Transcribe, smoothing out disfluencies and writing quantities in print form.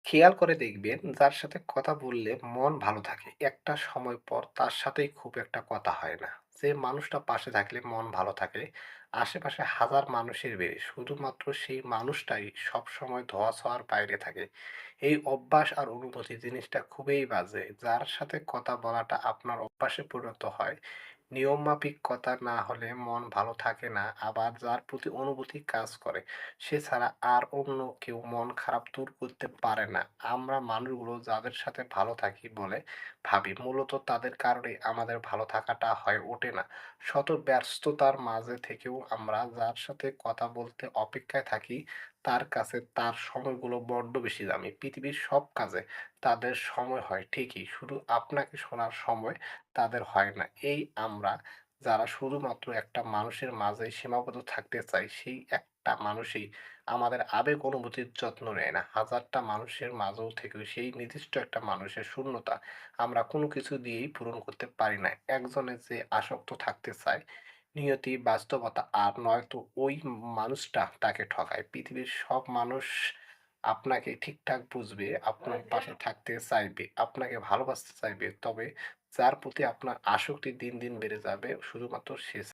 খেয়াল করে দেখবেন যার সাথে কথা বললে মন ভালো থাকে একটা সময় পর তার সাথেই খুব একটা কথা হয় না। যে মানুষটা পাশে থাকলে মন ভালো থাকে আশেপাশে হাজার মানুষের বেড়ে শুধুমাত্র সেই মানুষটাই সব সময় ধোয়া ছোঁয়ার বাইরে থাকে। এই অভ্যাস আর অনুভূতি জিনিসটা খুবই বাজে। যার সাথে কথা বলাটা আপনার অভ্যাসে পরিণত হয়, নিয়ম মাফিক কথা না হলে মন ভালো থাকে না। আবার যার প্রতি অনুভূতি কাজ করে সে ছাড়া আর অন্য কেউ মন খারাপ দূর করতে পারে না। আমরা মানুষগুলো যাদের সাথে ভালো থাকি বলে ভাবি, মূলত তাদের কারণে আমাদের ভালো থাকাটা হয়ে ওঠে না। শত ব্যস্ততার মাঝে থেকেও আমরা যার সাথে কথা বলতে অপেক্ষায় থাকি, তার কাছে তার সময়গুলো বড্ড বেশি দামি। পৃথিবীর সব কাজে তাদের সময় হয় ঠিকই, শুধু আপনাকে শোনার সময় তাদের হয় না। এই আমরা যারা শুধুমাত্র একটা মানুষের মাঝে সীমাবদ্ধ থাকতে চাই, সেই একটা মানুষই আমাদের আবেগ অনুভূতির যত্ন নেয় না। হাজারটা মানুষের মাঝেও থেকেও সেই নির্দিষ্ট একটা মানুষের শূন্যতা আমরা কোনো কিছু দিয়েই পূরণ করতে পারি না। একজনে যে আসক্ত থাকতে চায়, নিয়তি, বাস্তবতা আর নয়তো ওই মানুষটা তাকে ঠকায়। পৃথিবীর সব মানুষ আপনাকে ঠিকঠাক বুঝবে, আপনার পাশে থাকতে চাইবে, আপনাকে ভালোবাসতে চাইবে। তবে যার প্রতি আপনার আসক্তি দিন, দিন বেড়ে যাবে শুধুমাত্র সে